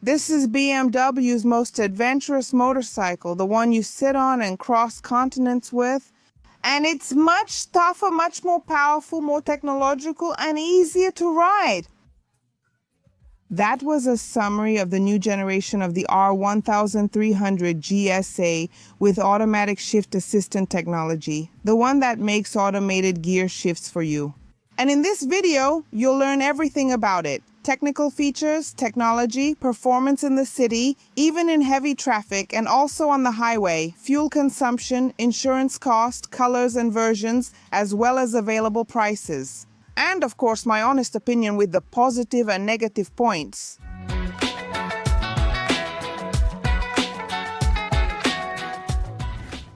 This is BMW's most adventurous motorcycle, the one you sit on and cross continents with. And it's much tougher, much more powerful, more technological, and easier to ride. That was a summary of the new generation of the R1300 GSA with automatic shift assistant technology, the one that makes automated gear shifts for you. And in this video, you'll learn everything about it. Technical features, technology, performance in the city, even in heavy traffic and also on the highway, fuel consumption, insurance cost, colors and versions, as well as available prices. And of course, my honest opinion with the positive and negative points.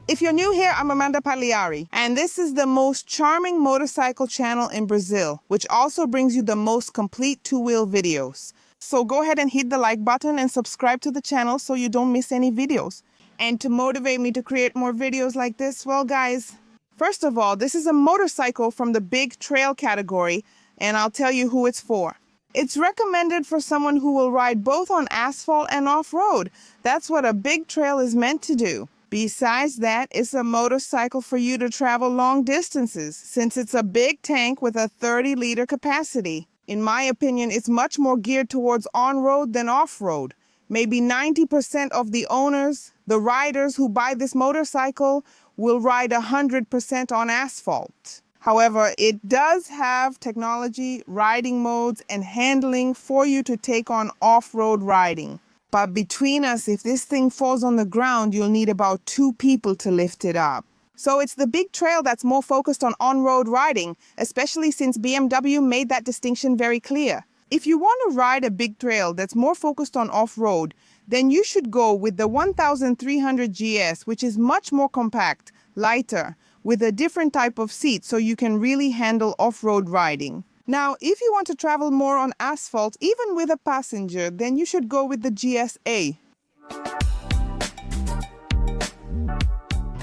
If you're new here, I'm Amanda Pagliari, and this is the most charming motorcycle channel in Brazil, which also brings you the most complete two-wheel videos. So go ahead and hit the like button and subscribe to the channel so you don't miss any videos. And to motivate me to create more videos like this, well guys, first of all, this is a motorcycle from the big trail category, and I'll tell you who it's for. It's recommended for someone who will ride both on asphalt and off-road. That's what a big trail is meant to do. Besides that, it's a motorcycle for you to travel long distances, since it's a big tank with a 30-liter capacity. In my opinion, it's much more geared towards on-road than off-road. Maybe 90% of the owners, the riders who buy this motorcycle, will ride 100% on asphalt. However, it does have technology, riding modes, and handling for you to take on off-road riding. But between us, if this thing falls on the ground, you'll need about 2 people to lift it up. So it's the big trail that's more focused on-road riding, especially since BMW made that distinction very clear. If you want to ride a big trail that's more focused on off-road, then you should go with the 1300 GS, which is much more compact, lighter, with a different type of seat so you can really handle off-road riding. Now, if you want to travel more on asphalt, even with a passenger, then you should go with the GSA.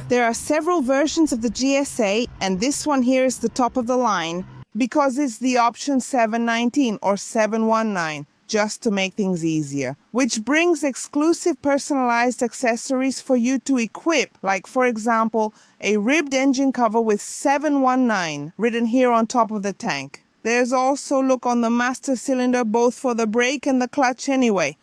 There are several versions of the GSA, and this one here is the top of the line because it's the option 719 or 719, just to make things easier, which brings exclusive personalized accessories for you to equip, like for example, a ribbed engine cover with 719 written here on top of the tank. There's also look on the master cylinder both for the brake and the clutch anyway.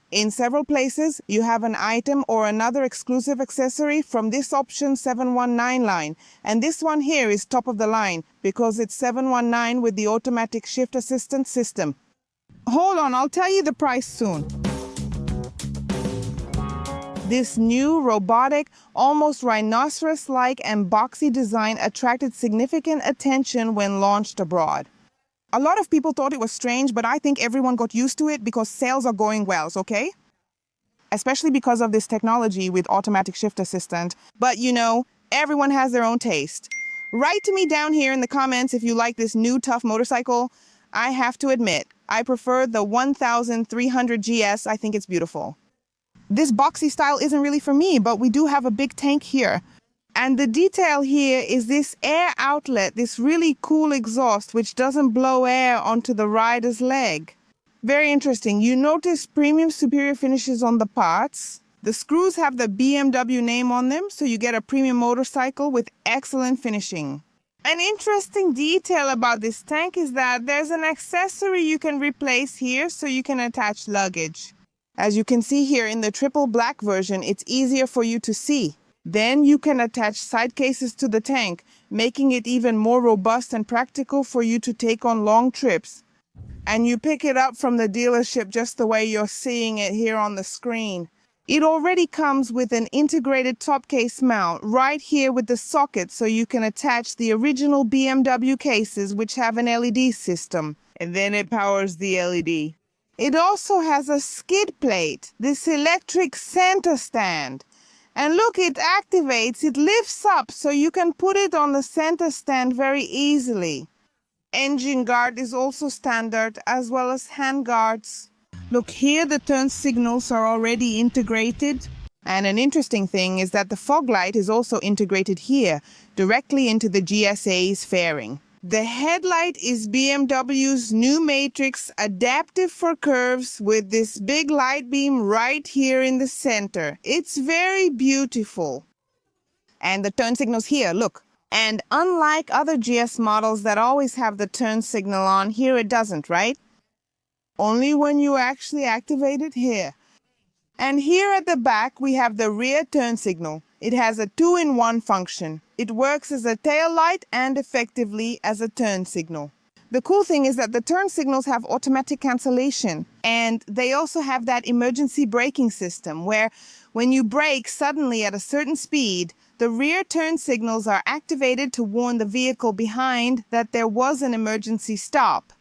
In several places, you have an item or another exclusive accessory from this option 719 line. And this one here is top of the line because it's 719 with the automatic shift assistant system. Hold on, I'll tell you the price soon. This new robotic, almost rhinoceros-like and boxy design attracted significant attention when launched abroad. A lot of people thought it was strange, but I think everyone got used to it because sales are going well, okay? Especially because of this technology with automatic shift assistant. But you know, everyone has their own taste. Write to me down here in the comments if you like this new tough motorcycle. I have to admit, I prefer the 1300 GS. I think it's beautiful. This boxy style isn't really for me, but we do have a big tank here. And the detail here is this air outlet, this really cool exhaust, which doesn't blow air onto the rider's leg. Very interesting. You notice premium superior finishes on the parts. The screws have the BMW name on them, so you get a premium motorcycle with excellent finishing. An interesting detail about this tank is that there's an accessory you can replace here so you can attach luggage. As you can see here in the triple black version, it's easier for you to see. Then you can attach side cases to the tank, making it even more robust and practical for you to take on long trips. And you pick it up from the dealership just the way you're seeing it here on the screen. It already comes with an integrated top case mount right here with the socket so you can attach the original BMW cases which have an LED system. And then it powers the LED. It also has a skid plate, this electric center stand. And look, it activates, it lifts up so you can put it on the center stand very easily. Engine guard is also standard, as well as hand guards. Look, here the turn signals are already integrated. And an interesting thing is that the fog light is also integrated here, directly into the GSA's fairing. The headlight is BMW's new Matrix, adaptive for curves, with this big light beam right here in the center. It's very beautiful. And the turn signal's here, look. And unlike other GS models that always have the turn signal on, here it doesn't, right? Only when you actually activate it here. And here at the back, we have the rear turn signal. It has a 2-in-1 function. It works as a tail light and effectively as a turn signal. The cool thing is that the turn signals have automatic cancellation, and they also have that emergency braking system where when you brake suddenly at a certain speed, the rear turn signals are activated to warn the vehicle behind that there was an emergency stop.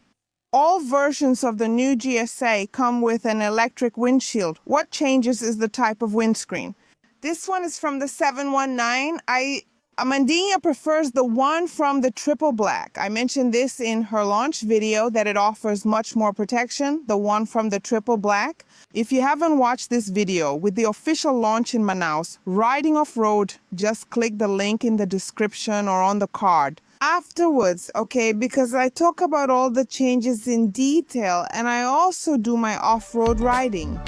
All versions of the new GSA come with an electric windshield. What changes is the type of windscreen. This one is from the 719. Amandinia prefers the one from the triple black. I mentioned this in her launch video that it offers much more protection, the one from the triple black. If you haven't watched this video with the official launch in Manaus, riding off-road, just click the link in the description or on the card. Afterwards, okay, because I talk about all the changes in detail and I also do my off-road riding.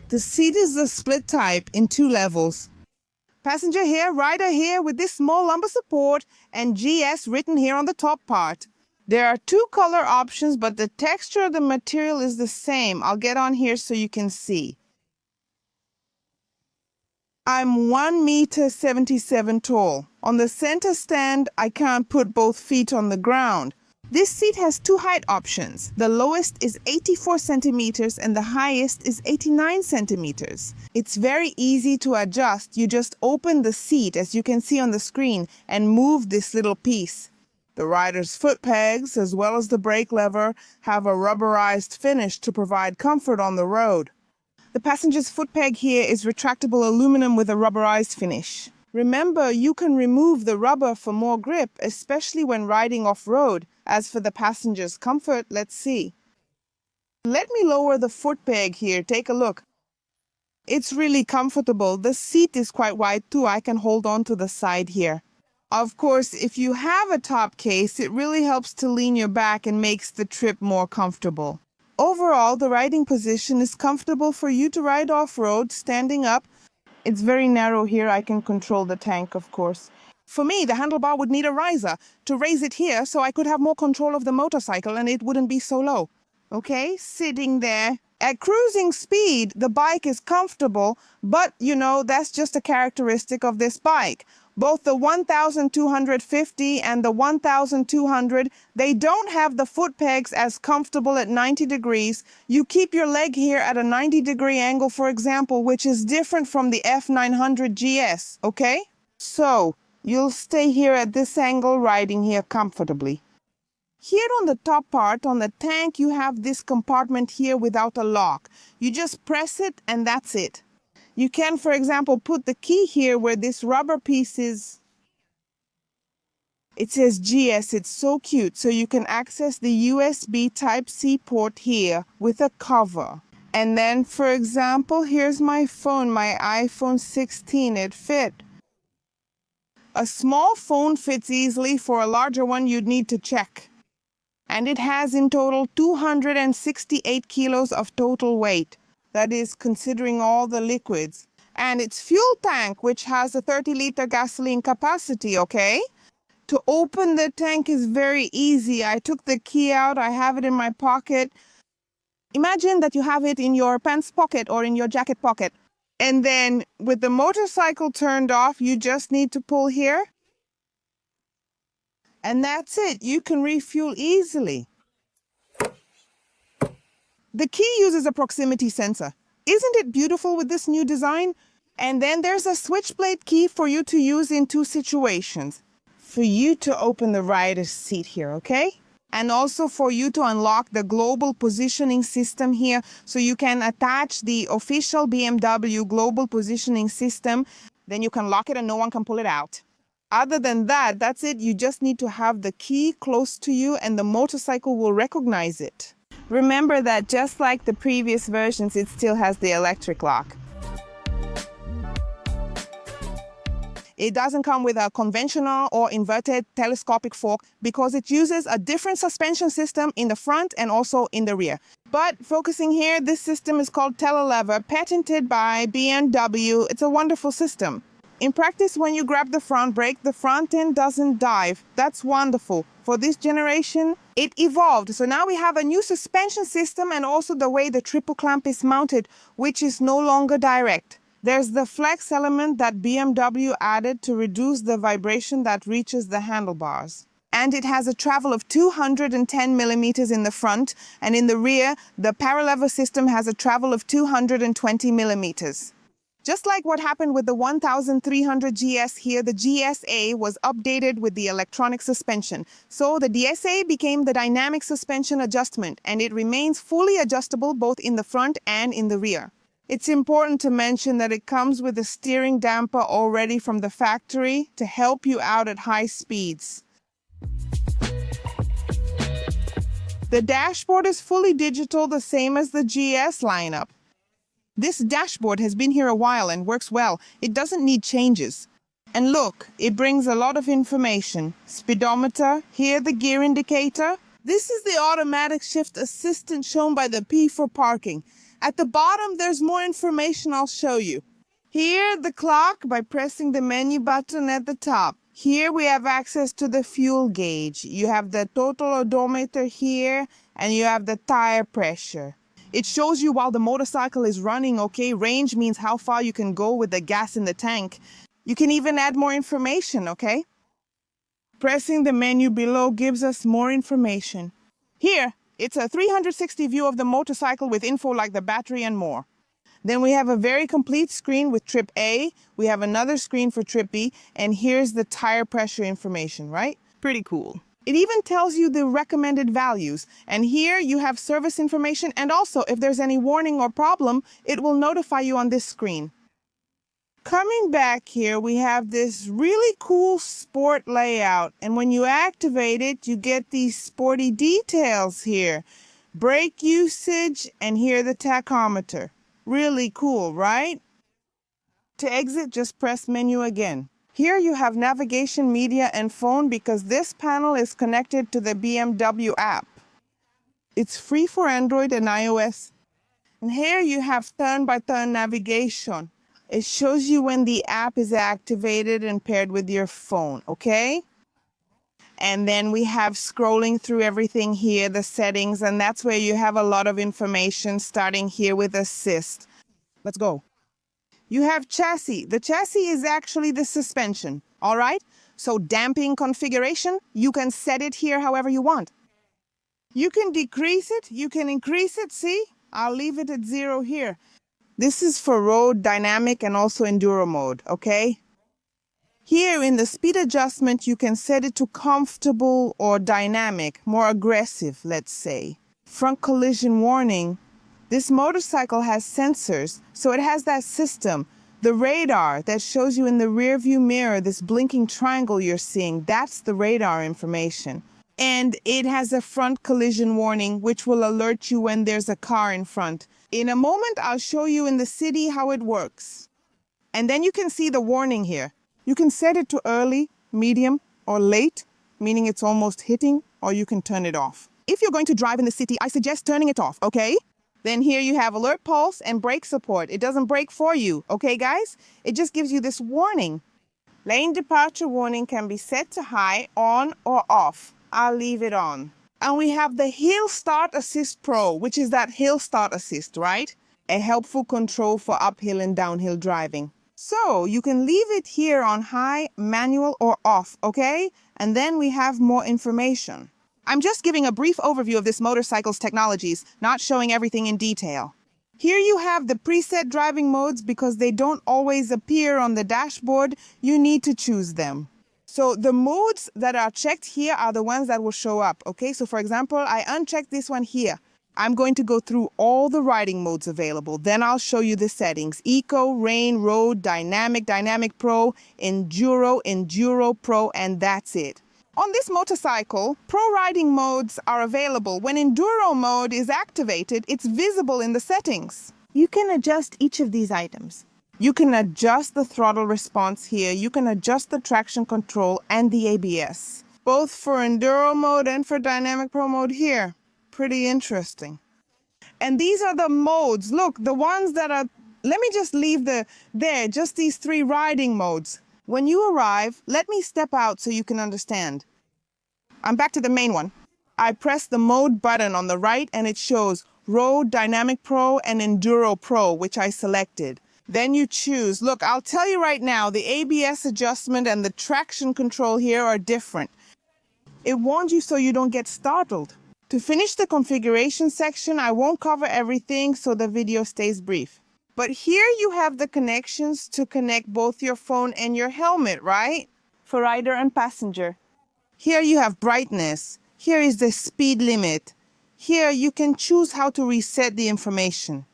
The seat is the split type in 2 levels. Passenger here, rider here with this small lumbar support and GS written here on the top part. There are 2 color options, but the texture of the material is the same. I'll get on here so you can see. I'm 1.77 meters tall. On the center stand, I can't put both feet on the ground. This seat has 2 height options. The lowest is 84 centimeters and the highest is 89 centimeters. It's very easy to adjust. You just open the seat, as you can see on the screen, and move this little piece. The rider's foot pegs, as well as the brake lever, have a rubberized finish to provide comfort on the road. The passenger's foot peg here is retractable aluminum with a rubberized finish. Remember, you can remove the rubber for more grip, especially when riding off-road. As for the passenger's comfort, let's see. Let me lower the foot peg here. Take a look. It's really comfortable. The seat is quite wide too. I can hold on to the side here. Of course, if you have a top case, it really helps to lean your back and makes the trip more comfortable. Overall, the riding position is comfortable for you to ride off-road, standing up. It's very narrow here. I can control the tank, of course. For me, the handlebar would need a riser to raise it here so I could have more control of the motorcycle and it wouldn't be so low. Okay, sitting there. At cruising speed, the bike is comfortable, but that's just a characteristic of this bike. Both the 1250 and the 1200, they don't have the foot pegs as comfortable at 90 degrees. You keep your leg here at a 90-degree angle, for example, which is different from the F900 GS, okay? So, you'll stay here at this angle, riding here comfortably. Here on the top part, on the tank, you have this compartment here without a lock. You just press it and that's it. You can, for example, put the key here where this rubber piece is. It says GS, it's so cute. So you can access the USB Type-C port here with a cover. And then, for example, here's my phone, my iPhone 16, it fit. A small phone fits easily. For a larger one, you'd need to check. And it has in total 268 kilos of total weight. That is considering all the liquids. And its fuel tank, which has a 30-liter gasoline capacity, okay? To open the tank is very easy. I took the key out. I have it in my pocket. Imagine that you have it in your pants pocket or in your jacket pocket. And then with the motorcycle turned off, you just need to pull here. And that's it. You can refuel easily. The key uses a proximity sensor. Isn't it beautiful with this new design? And then there's a switchblade key for you to use in 2 situations. For you to open the rider's seat here, okay? And also for you to unlock the global positioning system here so you can attach the official BMW global positioning system. Then you can lock it and no one can pull it out. Other than that, that's it. You just need to have the key close to you and the motorcycle will recognize it. Remember that just like the previous versions, it still has the electric lock. It doesn't come with a conventional or inverted telescopic fork because it uses a different suspension system in the front and also in the rear. But focusing here, this system is called telelever, patented by BMW. It's a wonderful system. In practice, when you grab the front brake, the front end doesn't dive. That's wonderful. For this generation, it evolved. So now we have a new suspension system and also the way the triple clamp is mounted, which is no longer direct. There's the flex element that BMW added to reduce the vibration that reaches the handlebars. And it has a travel of 210 millimeters in the front, and in the rear, the paralever system has a travel of 220 millimeters. Just like what happened with the 1300 GS here, the GSA was updated with the electronic suspension. So the DSA became the dynamic suspension adjustment, and it remains fully adjustable both in the front and in the rear. It's important to mention that it comes with a steering damper already from the factory to help you out at high speeds. The dashboard is fully digital, the same as the GS lineup. This dashboard has been here a while and works well. It doesn't need changes. And look, it brings a lot of information. Speedometer, here the gear indicator. This is the automatic shift assistant shown by the P for parking. At the bottom, there's more information I'll show you. Here, the clock by pressing the menu button at the top. Here we have access to the fuel gauge. You have the total odometer here, and you have the tire pressure. It shows you while the motorcycle is running, okay? Range means how far you can go with the gas in the tank. You can even add more information, okay? Pressing the menu below gives us more information. Here, it's a 360 view of the motorcycle with info like the battery and more. Then we have a very complete screen with trip A. We have another screen for trip B, and here's the tire pressure information, right? Pretty cool. It even tells you the recommended values. And here you have service information, and also if there's any warning or problem, it will notify you on this screen. Coming back here, we have this really cool sport layout. And when you activate it, you get these sporty details here. Brake usage, and here the tachometer. Really cool, right? To exit, just press menu again. Here you have navigation, media, and phone because this panel is connected to the BMW app. It's free for Android and iOS. And here you have turn-by-turn navigation. It shows you when the app is activated and paired with your phone, okay? And then we have scrolling through everything here, the settings, and that's where you have a lot of information, starting here with assist. Let's go. You have chassis. The chassis is actually the suspension, all right? So damping configuration, you can set it here however you want. You can decrease it, you can increase it, see? I'll leave it at 0 here. This is for road, dynamic, and also enduro mode, okay? Here in the speed adjustment, you can set it to comfortable or dynamic, more aggressive, let's say. Front collision warning. This motorcycle has sensors, so it has that system. The radar that shows you in the rear view mirror, this blinking triangle you're seeing, that's the radar information. And it has a front collision warning, which will alert you when there's a car in front. In a moment, I'll show you in the city how it works. And then you can see the warning here. You can set it to early, medium, or late, meaning it's almost hitting, or you can turn it off. If you're going to drive in the city, I suggest turning it off, okay? Then here you have alert pulse and brake support. It doesn't brake for you, okay guys? It just gives you this warning. Lane departure warning can be set to high, on, or off. I'll leave it on. And we have the Hill Start Assist Pro, which is that hill start assist, right? A helpful control for uphill and downhill driving. So you can leave it here on high, manual, or off, okay? And then we have more information. I'm just giving a brief overview of this motorcycle's technologies, not showing everything in detail. Here you have the preset driving modes because they don't always appear on the dashboard. You need to choose them. So the modes that are checked here are the ones that will show up, okay? So for example, I unchecked this one here. I'm going to go through all the riding modes available. Then I'll show you the settings. Eco, Rain, Road, Dynamic, Dynamic Pro, Enduro, Enduro Pro, and that's it. On this motorcycle, pro riding modes are available. When Enduro mode is activated, it's visible in the settings. You can adjust each of these items. You can adjust the throttle response here. You can adjust the traction control and the ABS, both for Enduro mode and for Dynamic Pro mode here. Pretty interesting. And these are the modes. Look, the ones that are, let me just leave just these 3 riding modes. When you arrive, let me step out so you can understand. I'm back to the main one. I press the mode button on the right and it shows Road, Dynamic Pro, and Enduro Pro, which I selected. Then you choose. Look, I'll tell you right now, the ABS adjustment and the traction control here are different. It warns you so you don't get startled. To finish the configuration section, I won't cover everything so the video stays brief. But here you have the connections to connect both your phone and your helmet, right? For rider and passenger. Here you have brightness. Here is the speed limit. Here you can choose how to reset the information.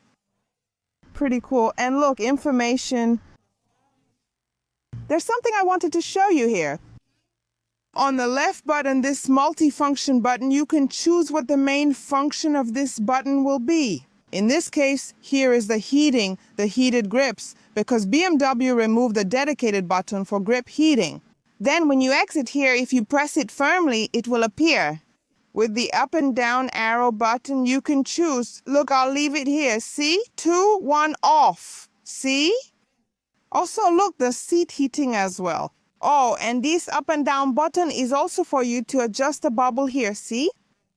Pretty cool. And look, information. There's something I wanted to show you here. On the left button, this multi-function button, you can choose what the main function of this button will be. In this case, here is the heating, the heated grips, because BMW removed the dedicated button for grip heating. Then when you exit here, if you press it firmly, it will appear. With the up and down arrow button, you can choose. Look, I'll leave it here. See? 2, 1, off. See? Also, look, the seat heating as well. Oh, and this up and down button is also for you to adjust the bubble here. See?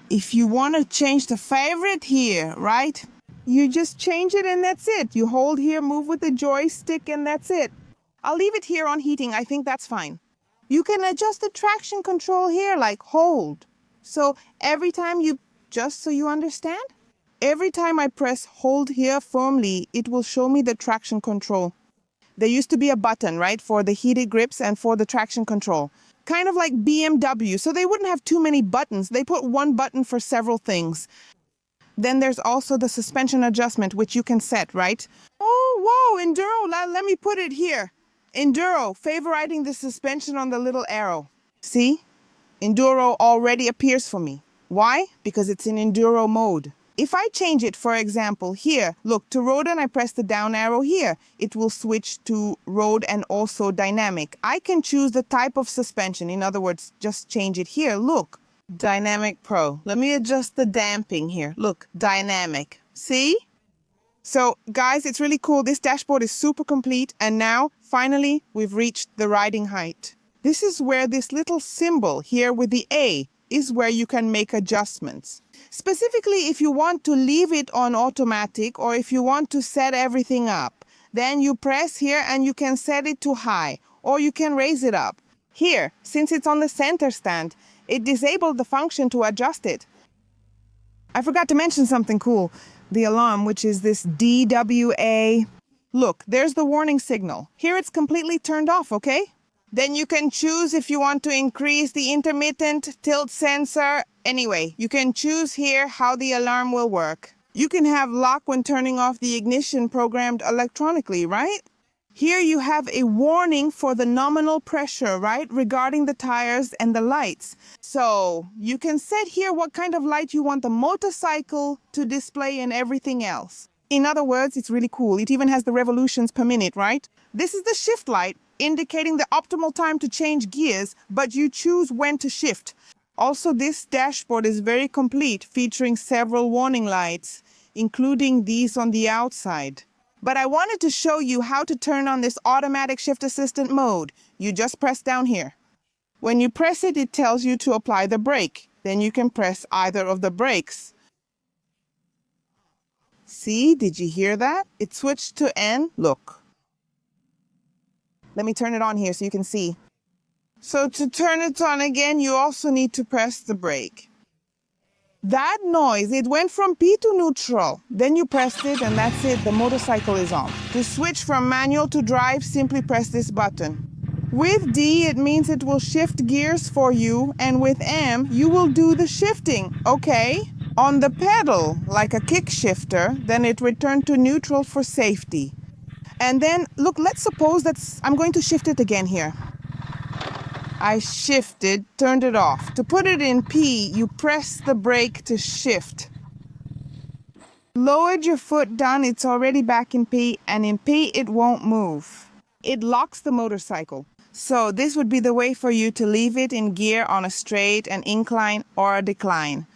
If you want to change the favorite here, right? You just change it and that's it. You hold here, move with the joystick, and that's it. I'll leave it here on heating. I think that's fine. You can adjust the traction control here, like hold. So every time just so you understand, every time I press hold here firmly, it will show me the traction control. There used to be a button, right, for the heated grips and for the traction control. Kind of like BMW, so they wouldn't have too many buttons. They put one button for several things. Then there's also the suspension adjustment, which you can set, right? Oh, whoa, Enduro, let me put it here. Enduro, favoriting the suspension on the little arrow. See? Enduro already appears for me. Why? Because it's in Enduro mode. If I change it, for example, here, look, to road and I press the down arrow here, it will switch to road and also dynamic. I can choose the type of suspension. In other words, just change it here. Look, Dynamic Pro. Let me adjust the damping here. Look, dynamic. See? So, guys, it's really cool. This dashboard is super complete. And now, finally, we've reached the riding height. This is where this little symbol here with the A is where you can make adjustments. Specifically, if you want to leave it on automatic or if you want to set everything up, then you press here and you can set it to high or you can raise it up. Here, since it's on the center stand, it disabled the function to adjust it. I forgot to mention something cool. The alarm, which is this DWA. Look, there's the warning signal. Here it's completely turned off, okay? Then you can choose if you want to increase the intermittent tilt sensor. Anyway, you can choose here how the alarm will work. You can have lock when turning off the ignition programmed electronically, right? Here you have a warning for the nominal pressure, right? Regarding the tires and the lights. So you can set here what kind of light you want the motorcycle to display and everything else. In other words, it's really cool. It even has the revolutions per minute, right? This is the shift light, indicating the optimal time to change gears, but you choose when to shift. Also, this dashboard is very complete, featuring several warning lights, including these on the outside. But I wanted to show you how to turn on this automatic shift assistant mode. You just press down here. When you press it, it tells you to apply the brake. Then you can press either of the brakes. See, did you hear that? It switched to N. Look. Let me turn it on here so you can see. So to turn it on again, you also need to press the brake. That noise, it went from P to neutral. Then you pressed it and that's it, the motorcycle is on. To switch from manual to drive, simply press this button. With D, it means it will shift gears for you, and with M, you will do the shifting, okay? On the pedal, like a kick shifter, then it returned to neutral for safety. And then, look, let's suppose I'm going to shift it again here. I shifted, turned it off. To put it in P, you press the brake to shift. Lowered your foot down, it's already back in P, and in P it won't move. It locks the motorcycle. So this would be the way for you to leave it in gear on a straight, an incline, or a decline.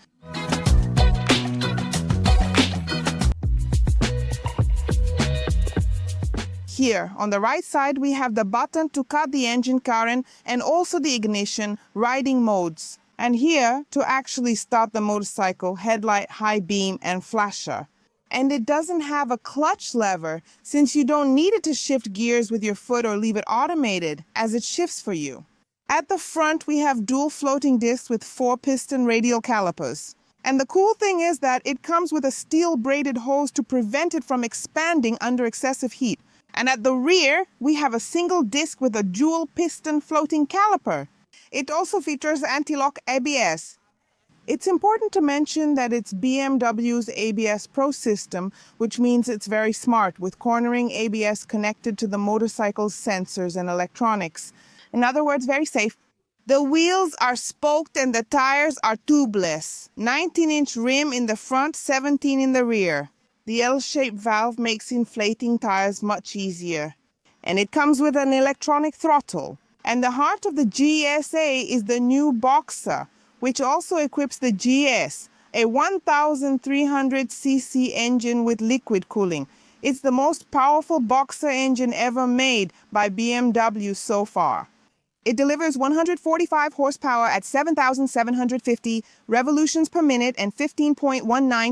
Here, on the right side, we have the button to cut the engine current and also the ignition, riding modes. And here, to actually start the motorcycle, headlight, high beam, and flasher. And it doesn't have a clutch lever, since you don't need it to shift gears with your foot or leave it automated, as it shifts for you. At the front, we have dual floating discs with 4-piston radial calipers. And the cool thing is that it comes with a steel braided hose to prevent it from expanding under excessive heat. And at the rear, we have a single disc with a dual piston floating caliper. It also features anti-lock ABS. It's important to mention that it's BMW's ABS Pro system, which means it's very smart, with cornering ABS connected to the motorcycle's sensors and electronics. In other words, very safe. The wheels are spoked and the tires are tubeless. 19-inch rim in the front, 17 in the rear. The L-shaped valve makes inflating tires much easier. And it comes with an electronic throttle. And the heart of the GSA is the new Boxer, which also equips the GS, a 1,300cc engine with liquid cooling. It's the most powerful Boxer engine ever made by BMW so far. It delivers 145 horsepower at 7,750 revolutions per minute and 15.19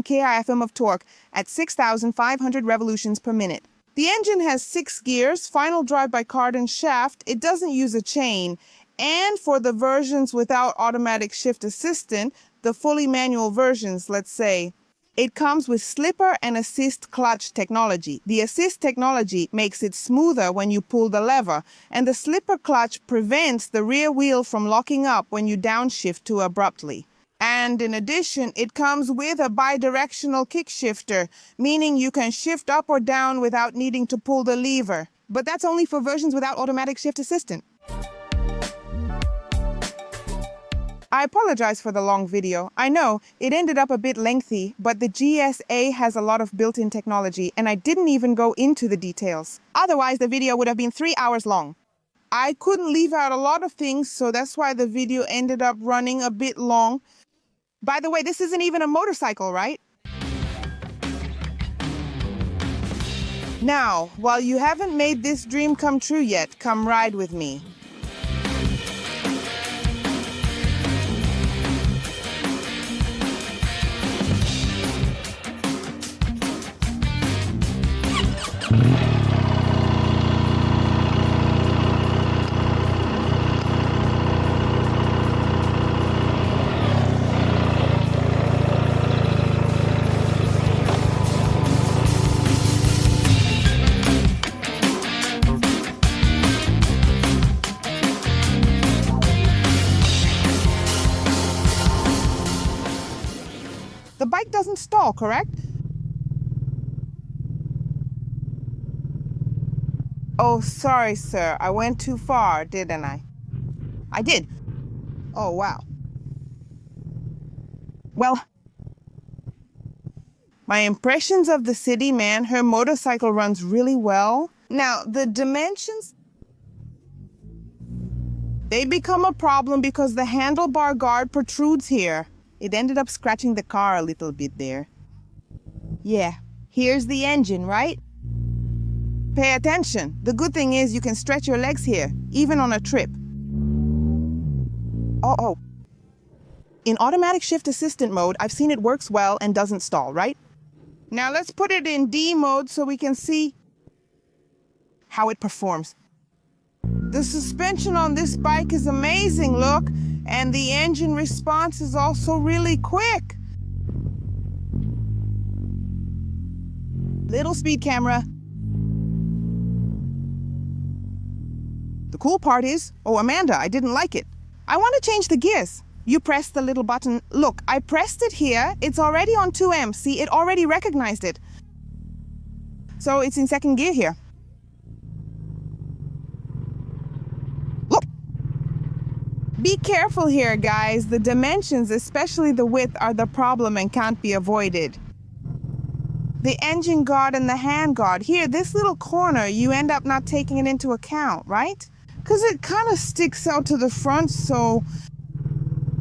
kIfm of torque at 6,500 revolutions per minute. The engine has 6 gears, final drive by cardan shaft, it doesn't use a chain, and for the versions without automatic shift assistant, the fully manual versions, let's say, it comes with slipper and assist clutch technology. The assist technology makes it smoother when you pull the lever, and the slipper clutch prevents the rear wheel from locking up when you downshift too abruptly. And in addition, it comes with a bidirectional kick shifter, meaning you can shift up or down without needing to pull the lever. But that's only for versions without automatic shift assistant. I apologize for the long video. I know, it ended up a bit lengthy, but the GSA has a lot of built-in technology, and I didn't even go into the details. Otherwise, the video would have been 3 hours long. I couldn't leave out a lot of things, so that's why the video ended up running a bit long. By the way, this isn't even a motorcycle, right? Now, while you haven't made this dream come true yet, come ride with me. The bike doesn't stall, correct? Oh, sorry, sir. I went too far, didn't I? I did. Oh, wow. Well, my impressions of the city, man, her motorcycle runs really well. Now, the dimensions, they become a problem because the handlebar guard protrudes here. It ended up scratching the car a little bit there. Yeah, here's the engine, right? Pay attention. The good thing is you can stretch your legs here, even on a trip. Oh. In automatic shift assistant mode, I've seen it works well and doesn't stall, right? Now let's put it in D mode so we can see how it performs. The suspension on this bike is amazing, look. And the engine response is also really quick. Little speed camera. The cool part is, oh, Amanda, I didn't like it. I want to change the gears. You press the little button. Look, I pressed it here. It's already on 2M. See, it already recognized it. So it's in second gear here. Be careful here, guys. The dimensions, especially the width, are the problem and can't be avoided. The engine guard and the hand guard. Here, this little corner, you end up not taking it into account, right? Because it kind of sticks out to the front, so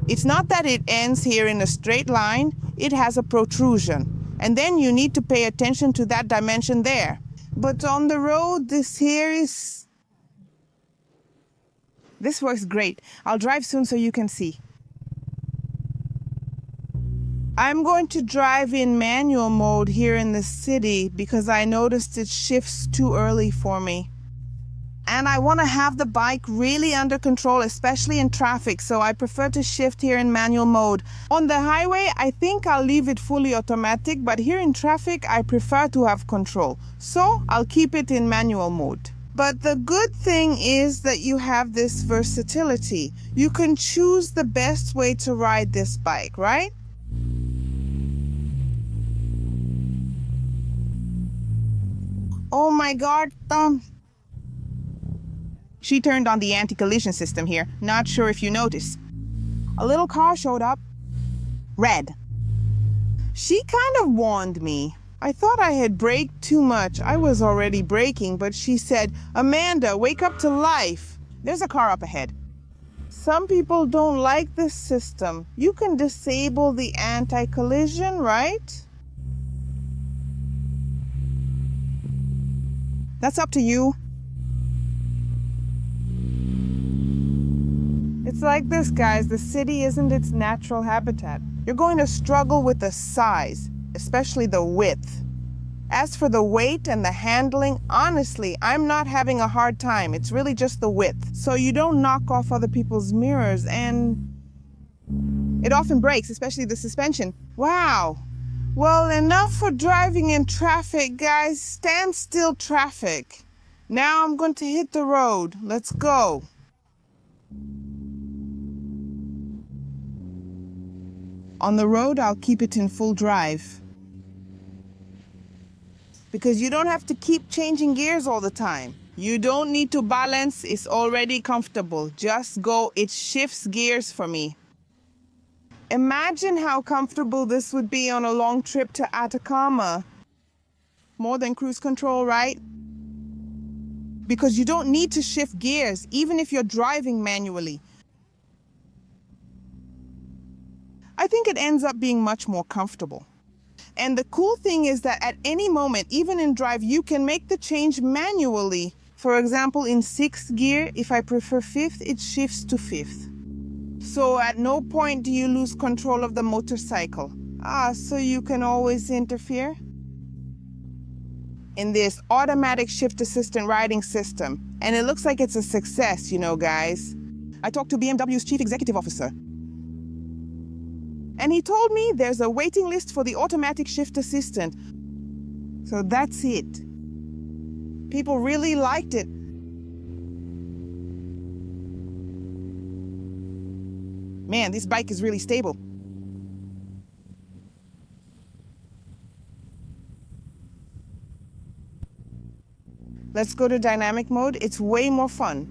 it's not that it ends here in a straight line, it has a protrusion. And then you need to pay attention to that dimension there. But on the road, this works great. I'll drive soon so you can see. I'm going to drive in manual mode here in the city because I noticed it shifts too early for me. And I want to have the bike really under control, especially in traffic, so I prefer to shift here in manual mode. On the highway, I think I'll leave it fully automatic, but here in traffic, I prefer to have control. So I'll keep it in manual mode. But the good thing is that you have this versatility. You can choose the best way to ride this bike, right? Oh my God, She turned on the anti-collision system here. Not sure if you noticed. A little car showed up. Red. She kind of warned me. I thought I had braked too much. I was already braking, but she said, "Amanda, wake up to life." There's a car up ahead. Some people don't like this system. You can disable the anti-collision, right? That's up to you. It's like this, guys. The city isn't its natural habitat. You're going to struggle with the size, especially the width. As for the weight and the handling, honestly, I'm not having a hard time. It's really just the width. So you don't knock off other people's mirrors, and it often breaks, especially the suspension. Wow. Well, enough for driving in traffic, guys. Standstill traffic. Now I'm going to hit the road. Let's go. On the road, I'll keep it in full drive. Because you don't have to keep changing gears all the time. You don't need to balance. It's already comfortable. Just go. It shifts gears for me. Imagine how comfortable this would be on a long trip to Atacama. More than cruise control, right? Because you don't need to shift gears, even if you're driving manually. I think it ends up being much more comfortable. And the cool thing is that at any moment, even in drive, you can make the change manually. For example, in 6th gear, if I prefer 5th, it shifts to 5th. So at no point do you lose control of the motorcycle. So you can always interfere. In this automatic shift assistant riding system. And it looks like it's a success, you know, guys. I talked to BMW's chief executive officer. And he told me there's a waiting list for the automatic shift assistant. So that's it. People really liked it. Man, this bike is really stable. Let's go to dynamic mode. It's way more fun.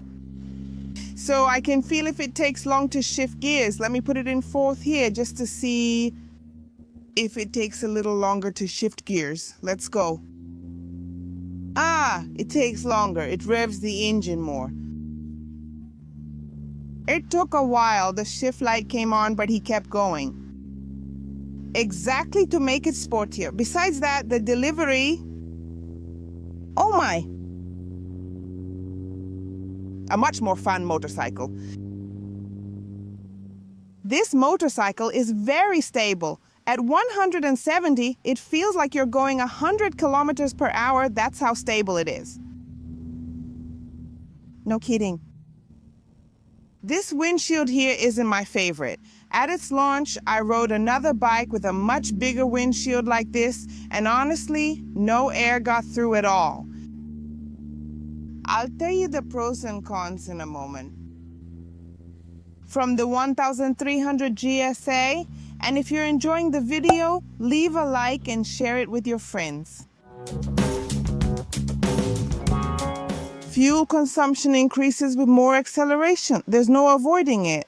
So I can feel if it takes long to shift gears. Let me put it in 4th here just to see if it takes a little longer to shift gears. Let's go. It takes longer. It revs the engine more. It took a while. The shift light came on, but he kept going. Exactly to make it sportier. Besides that, the delivery... Oh my! A much more fun motorcycle. This motorcycle is very stable. At 170, it feels like you're going 100 kilometers per hour. That's how stable it is. No kidding. This windshield here isn't my favorite. At its launch, I rode another bike with a much bigger windshield like this, and honestly, no air got through at all. I'll tell you the pros and cons in a moment. From the 1300 GSA, and if you're enjoying the video, leave a like and share it with your friends. Fuel consumption increases with more acceleration. There's no avoiding it.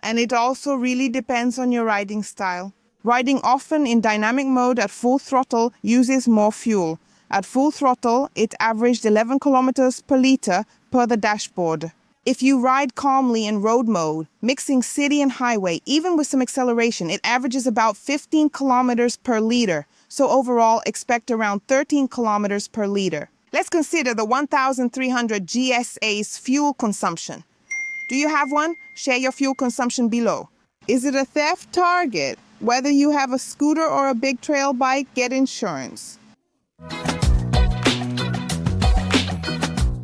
And it also really depends on your riding style. Riding often in dynamic mode at full throttle uses more fuel. At full throttle, it averaged 11 kilometers per liter per the dashboard. If you ride calmly in road mode, mixing city and highway, even with some acceleration, it averages about 15 kilometers per liter. So overall, expect around 13 kilometers per liter. Let's consider the 1300 GSA's fuel consumption. Do you have one? Share your fuel consumption below. Is it a theft target? Whether you have a scooter or a big trail bike, get insurance.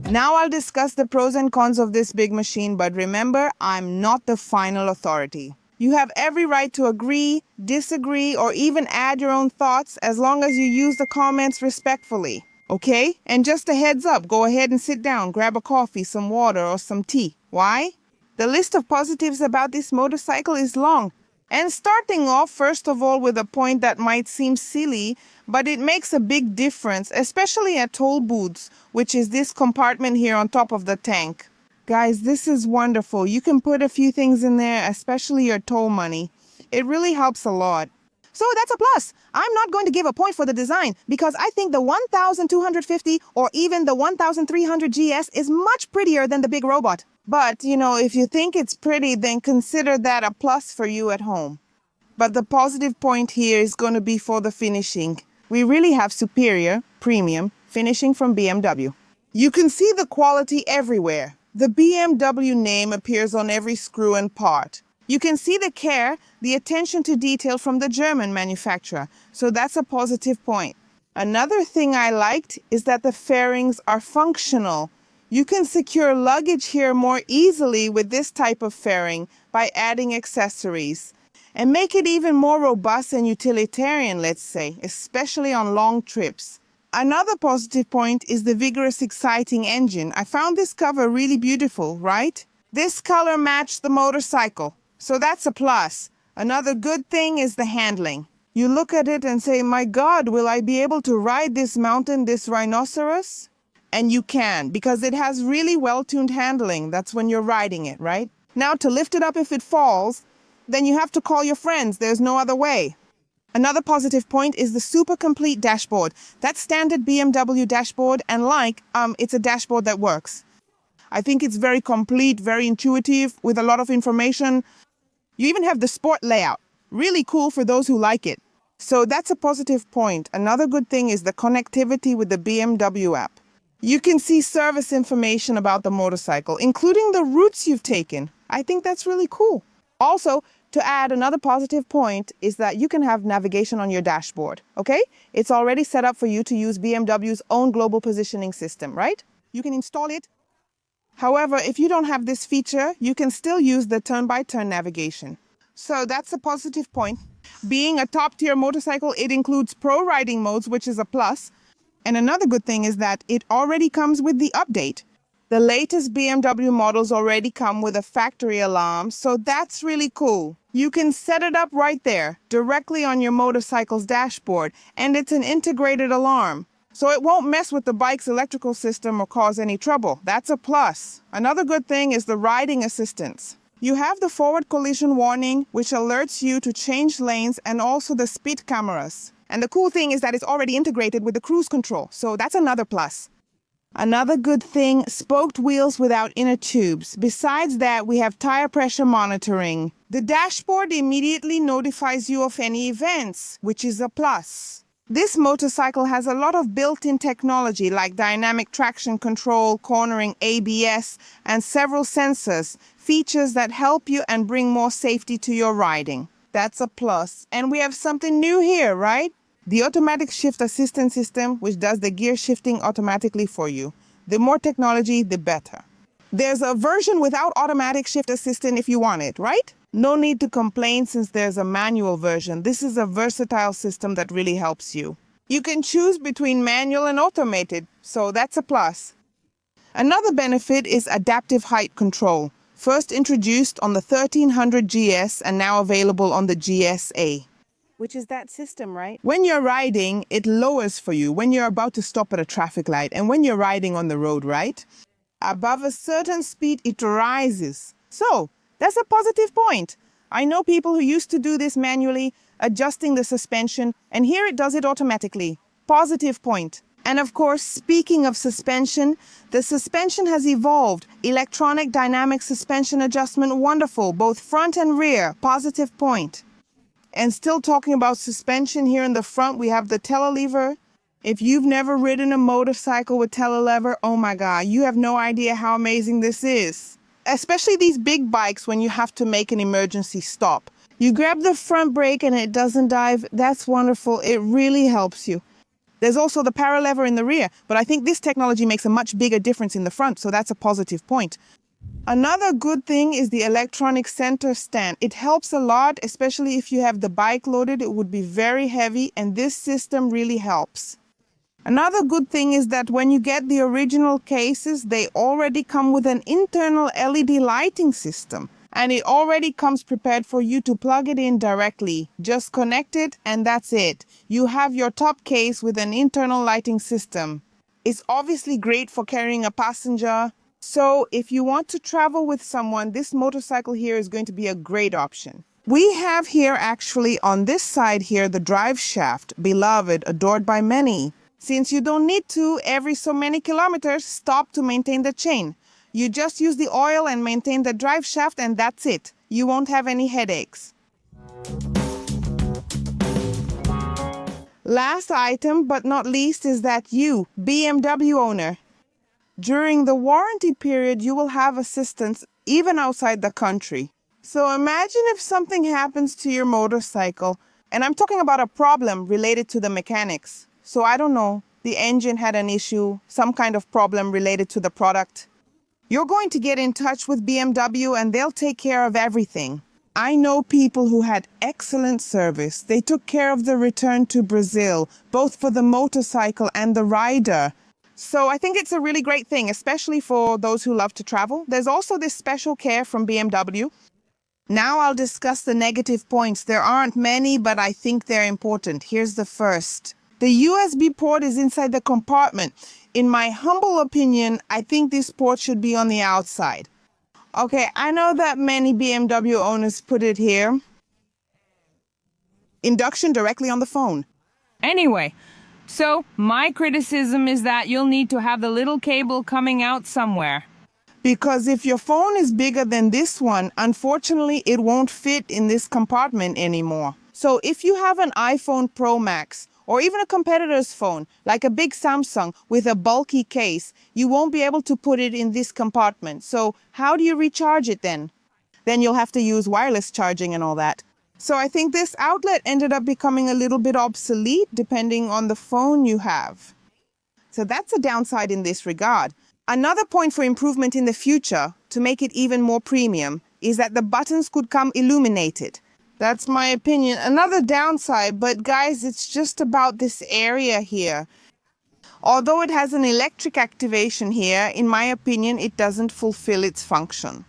Now I'll discuss the pros and cons of this big machine, but remember, I'm not the final authority. You have every right to agree, disagree, or even add your own thoughts as long as you use the comments respectfully. Okay? And just a heads up, go ahead and sit down, grab a coffee, some water, or some tea. Why? The list of positives about this motorcycle is long. And starting off, first of all, with a point that might seem silly, but it makes a big difference, especially at toll booths, which is this compartment here on top of the tank. Guys, this is wonderful. You can put a few things in there, especially your toll money. It really helps a lot. So that's a plus. I'm not going to give a point for the design because I think the 1250 or even the 1300 GS is much prettier than the big robot. But, if you think it's pretty, then consider that a plus for you at home. But the positive point here is going to be for the finishing. We really have superior, premium finishing from BMW. You can see the quality everywhere. The BMW name appears on every screw and part. You can see the care, the attention to detail from the German manufacturer. So that's a positive point. Another thing I liked is that the fairings are functional. You can secure luggage here more easily with this type of fairing by adding accessories and make it even more robust and utilitarian, let's say, especially on long trips. Another positive point is the vigorous, exciting engine. I found this cover really beautiful, right? This color matched the motorcycle, so that's a plus. Another good thing is the handling. You look at it and say, my God, will I be able to ride this mountain, this rhinoceros? And you can, because it has really well-tuned handling. That's when you're riding it, right? Now, to lift it up if it falls, then you have to call your friends. There's no other way. Another positive point is the super complete dashboard. That's standard BMW dashboard, and it's a dashboard that works. I think it's very complete, very intuitive, with a lot of information. You even have the sport layout. Really cool for those who like it. So that's a positive point. Another good thing is the connectivity with the BMW app. You can see service information about the motorcycle, including the routes you've taken. I think that's really cool. Also, to add another positive point is that you can have navigation on your dashboard, okay? It's already set up for you to use BMW's own global positioning system, right? You can install it. However, if you don't have this feature, you can still use the turn-by-turn navigation. So that's a positive point. Being a top-tier motorcycle, it includes pro riding modes, which is a plus. And another good thing is that it already comes with the update. The latest BMW models already come with a factory alarm, so that's really cool. You can set it up right there, directly on your motorcycle's dashboard, and it's an integrated alarm. So it won't mess with the bike's electrical system or cause any trouble. That's a plus. Another good thing is the riding assistance. You have the forward collision warning, which alerts you to change lanes, and also the speed cameras. And the cool thing is that it's already integrated with the cruise control, so that's another plus. Another good thing, spoked wheels without inner tubes. Besides that, we have tire pressure monitoring. The dashboard immediately notifies you of any events, which is a plus. This motorcycle has a lot of built-in technology like dynamic traction control, cornering, ABS, and several sensors, features that help you and bring more safety to your riding. That's a plus. And we have something new here, right? The automatic shift assistance system, which does the gear shifting automatically for you. The more technology, the better. There's a version without automatic shift assistant if you want it, right? No need to complain since there's a manual version. This is a versatile system that really helps you. You can choose between manual and automated, so that's a plus. Another benefit is adaptive height control. First introduced on the 1300 GS and now available on the GSA. Which is that system, right? When you're riding, it lowers for you when you're about to stop at a traffic light and when you're riding on the road, right? Above a certain speed, it rises. So, that's a positive point. I know people who used to do this manually. adjusting the suspension, and here it does it automatically. Positive point. And of course, speaking of suspension, the suspension has evolved. Electronic dynamic suspension adjustment, wonderful, both front and rear, positive point. And still talking about suspension, here in the front, we have the telelever. If you've never ridden a motorcycle with telelever, oh my God, you have no idea how amazing this is. Especially these big bikes when you have to make an emergency stop. You grab the front brake and it doesn't dive. That's wonderful. It really helps you. There's also the paralever in the rear, but I think this technology makes a much bigger difference in the front, so that's a positive point. Another good thing is the electronic center stand. It helps a lot, especially if you have the bike loaded. It would be very heavy, and this system really helps. Another good thing is that when you get the original cases, they already come with an internal LED lighting system. And it already comes prepared for you to plug it in directly. Just connect it and that's it. You have your top case with an internal lighting system. It's obviously great for carrying a passenger. So if you want to travel with someone, this motorcycle here is going to be a great option. We have here actually on this side here the drive shaft, beloved, adored by many. Since you don't need to every so many kilometers stop to maintain the chain. You just use the oil and maintain the drive shaft and that's it. You won't have any headaches. Last item, but not least, is that you, BMW owner. During the warranty period, you will have assistance even outside the country. So imagine if something happens to your motorcycle, and I'm talking about a problem related to the mechanics. So I don't know, the engine had an issue, some kind of problem related to the product. You're going to get in touch with BMW and they'll take care of everything. I know people who had excellent service. They took care of the return to Brazil, both for the motorcycle and the rider. So I think it's a really great thing, especially for those who love to travel. There's also this special care from BMW. Now I'll discuss the negative points. There aren't many, but I think they're important. Here's the first. The USB port is inside the compartment. In my humble opinion, I think this port should be on the outside. Okay, I know that many BMW owners put it here. Induction directly on the phone. Anyway, so my criticism is that you'll need to have the little cable coming out somewhere. Because if your phone is bigger than this one, unfortunately, it won't fit in this compartment anymore. So if you have an iPhone Pro Max, or even a competitor's phone, like a big Samsung with a bulky case, you won't be able to put it in this compartment. So how do you recharge it then? Then you'll have to use wireless charging and all that. So I think this outlet ended up becoming a little bit obsolete depending on the phone you have. So that's a downside in this regard. Another point for improvement in the future, to make it even more premium, is that the buttons could come illuminated. That's my opinion. Another downside, but guys, it's just about this area here. Although it has an electric activation here, in my opinion, it doesn't fulfill its function.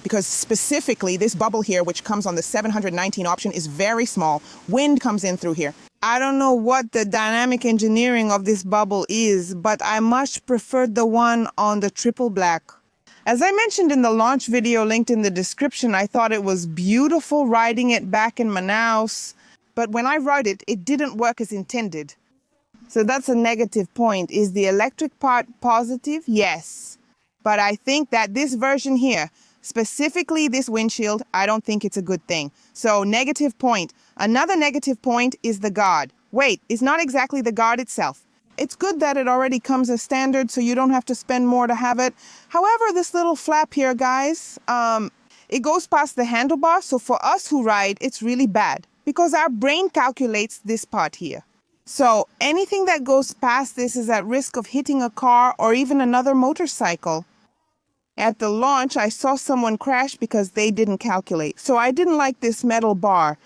Because specifically, this bubble here, which comes on the 719 option, is very small. Wind comes in through here. I don't know what the dynamic engineering of this bubble is, but I much preferred the one on the triple black. As I mentioned in the launch video linked in the description, I thought it was beautiful riding it back in Manaus, but when I rode it, it didn't work as intended. So that's a negative point. Is the electric part positive? Yes. But I think that this version here, specifically this windshield, I don't think it's a good thing. So negative point. Another negative point is the guard. Wait, it's not exactly the guard itself. It's good that it already comes as standard, so you don't have to spend more to have it. However, this little flap here, guys, it goes past the handlebar, so for us who ride, it's really bad because our brain calculates this part here. So anything that goes past this is at risk of hitting a car or even another motorcycle. At the launch, I saw someone crash because they didn't calculate, so I didn't like this metal bar.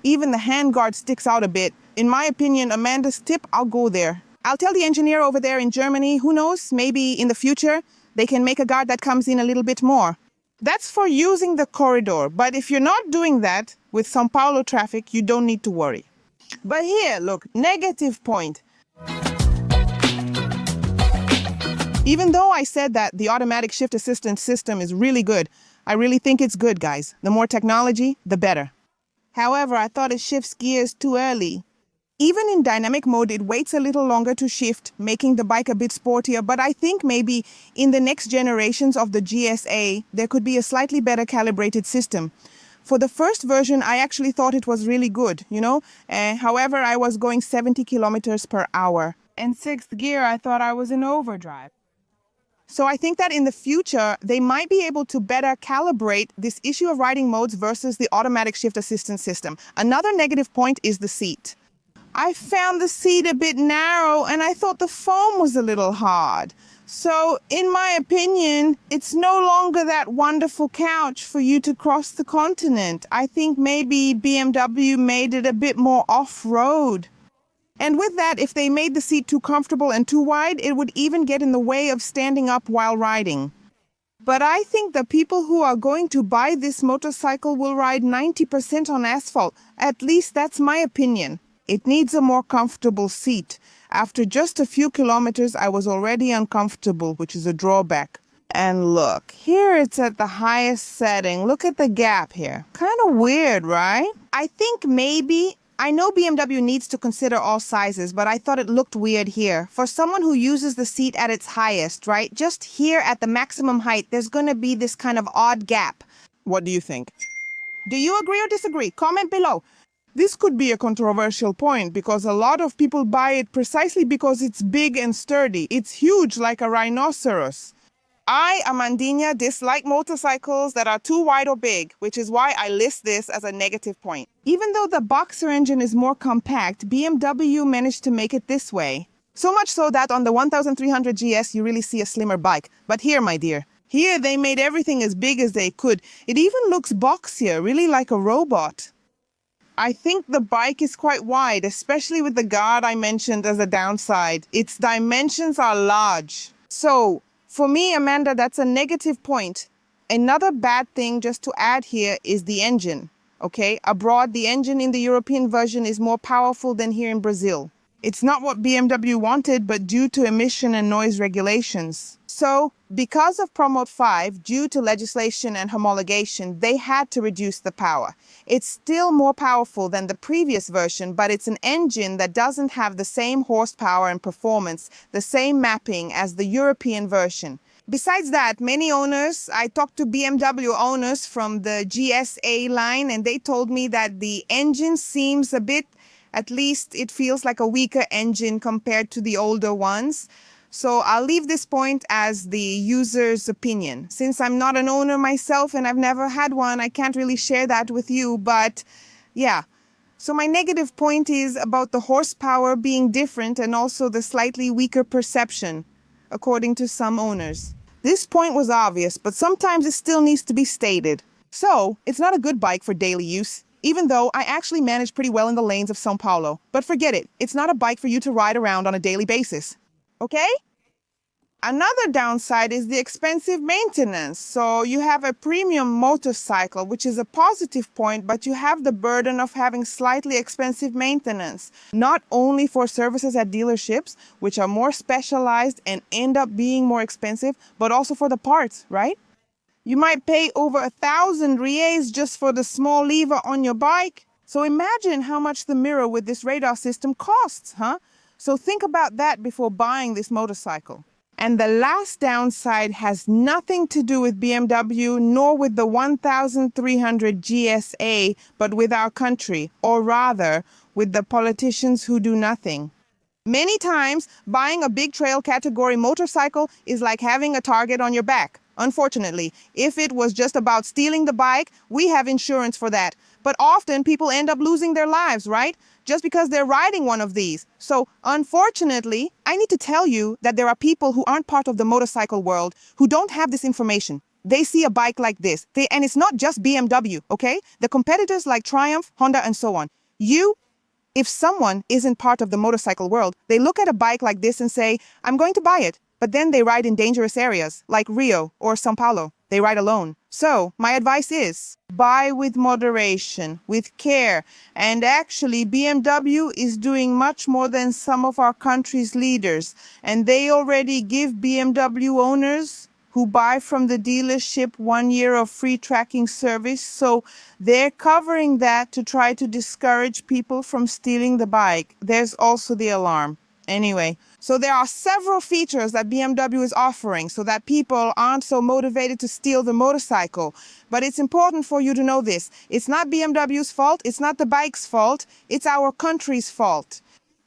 Even the handguard sticks out a bit. In my opinion, Amanda's tip, I'll go there. I'll tell the engineer over there in Germany, who knows, maybe in the future, they can make a guard that comes in a little bit more. That's for using the corridor, but if you're not doing that with São Paulo traffic, you don't need to worry. But here, look, negative point. Even though I said that the automatic shift assistance system is really good, I really think it's good, guys. The more technology, the better. However, I thought it shifts gears too early. Even in dynamic mode, it waits a little longer to shift, making the bike a bit sportier, but I think maybe in the next generations of the GSA, there could be a slightly better calibrated system. For the first version, I actually thought it was really good, however, I was going 70 kilometers per hour. In sixth gear, I thought I was in overdrive. So I think that in the future, they might be able to better calibrate this issue of riding modes versus the automatic shift assistance system. Another negative point is the seat. I found the seat a bit narrow and I thought the foam was a little hard. So, in my opinion, it's no longer that wonderful couch for you to cross the continent. I think maybe BMW made it a bit more off-road. And with that, if they made the seat too comfortable and too wide, it would even get in the way of standing up while riding. But I think the people who are going to buy this motorcycle will ride 90% on asphalt. At least that's my opinion. It needs a more comfortable seat. After just a few kilometers, I was already uncomfortable, which is a drawback. And look, here it's at the highest setting. Look at the gap here. Kind of weird, right? I think maybe I know BMW needs to consider all sizes, but I thought it looked weird here. For someone who uses the seat at its highest, right? Just here at the maximum height, there's going to be this kind of odd gap. What do you think? Do you agree or disagree? Comment below. This could be a controversial point because a lot of people buy it precisely because it's big and sturdy. It's huge like a rhinoceros. I, Amandina, dislike motorcycles that are too wide or big, which is why I list this as a negative point. Even though the Boxer engine is more compact, BMW managed to make it this way. So much so that on the 1300 GS you really see a slimmer bike. But here, my dear, here they made everything as big as they could. It even looks boxier, really like a robot. I think the bike is quite wide, especially with the guard I mentioned as a downside. Its dimensions are large. So, for me, Amanda, that's a negative point. Another bad thing just to add here is the engine, okay? Abroad, the engine in the European version is more powerful than here in Brazil. It's not what BMW wanted, but due to emission and noise regulations. So, because of Promote 5, due to legislation and homologation, they had to reduce the power. It's still more powerful than the previous version, but it's an engine that doesn't have the same horsepower and performance, the same mapping as the European version. Besides that, many owners, I talked to BMW owners from the GSA line, and they told me that the engine seems a bit, at least it feels like a weaker engine compared to the older ones. So I'll leave this point as the user's opinion. Since I'm not an owner myself and I've never had one, I can't really share that with you, but yeah. So my negative point is about the horsepower being different and also the slightly weaker perception, according to some owners. This point was obvious, but sometimes it still needs to be stated. So, it's not a good bike for daily use, even though I actually manage pretty well in the lanes of São Paulo. But forget it, it's not a bike for you to ride around on a daily basis. Okay? Another downside is the expensive maintenance. So you have a premium motorcycle, which is a positive point, but you have the burden of having slightly expensive maintenance, not only for services at dealerships, which are more specialized and end up being more expensive, but also for the parts, right? You might pay over 1,000 reais just for the small lever on your bike. So imagine how much the mirror with this radar system costs, huh? So think about that before buying this motorcycle. And the last downside has nothing to do with BMW nor with the 1300 GSA, but with our country, or rather, with the politicians who do nothing. Many times, buying a big trail category motorcycle is like having a target on your back. Unfortunately, if it was just about stealing the bike, we have insurance for that. But often people end up losing their lives, right? Just because they're riding one of these. So, unfortunately, I need to tell you that there are people who aren't part of the motorcycle world who don't have this information. They see a bike like this, and it's not just BMW, okay? The competitors like Triumph, Honda, and so on. If someone isn't part of the motorcycle world, they look at a bike like this and say, I'm going to buy it. But then they ride in dangerous areas, like Rio or São Paulo. They ride alone. So, my advice is, buy with moderation, with care. And actually, BMW is doing much more than some of our country's leaders. And they already give BMW owners who buy from the dealership 1 year of free tracking service. So they're covering that to try to discourage people from stealing the bike. There's also the alarm. Anyway, so there are several features that BMW is offering so that people aren't so motivated to steal the motorcycle. But it's important for you to know this. It's not BMW's fault. It's not the bike's fault. It's our country's fault.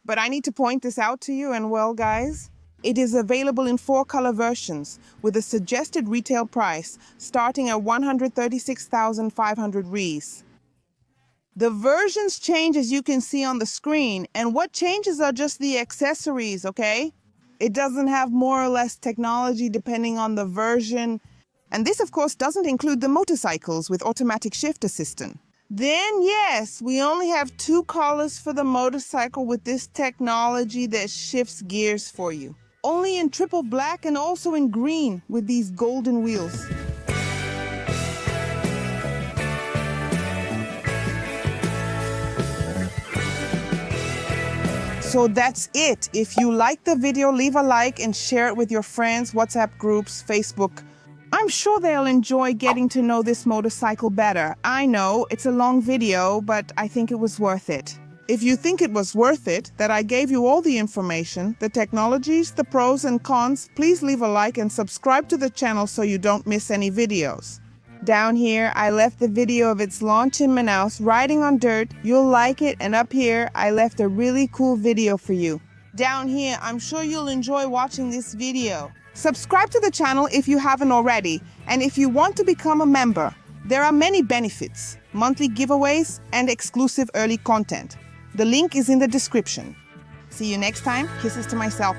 But I need to point this out to you, and well, guys, it is available in 4 color versions with a suggested retail price starting at 136,500 Rs. The versions change as you can see on the screen, and what changes are just the accessories, okay? It doesn't have more or less technology depending on the version. And this, of course, doesn't include the motorcycles with automatic shift assistant. Then, yes, we only have 2 colors for the motorcycle with this technology that shifts gears for you. Only in triple black and also in green with these golden wheels. So that's it. If you like the video, leave a like and share it with your friends, WhatsApp groups, Facebook. I'm sure they'll enjoy getting to know this motorcycle better. I know it's a long video, but I think it was worth it. If you think it was worth it, that I gave you all the information, the technologies, the pros and cons, please leave a like and subscribe to the channel so you don't miss any videos. Down here, I left the video of its launch in Manaus, riding on dirt. You'll like it. And up here, I left a really cool video for you. Down here, I'm sure you'll enjoy watching this video. Subscribe to the channel if you haven't already. And if you want to become a member, there are many benefits, monthly giveaways, and exclusive early content. The link is in the description. See you next time. Kisses to myself.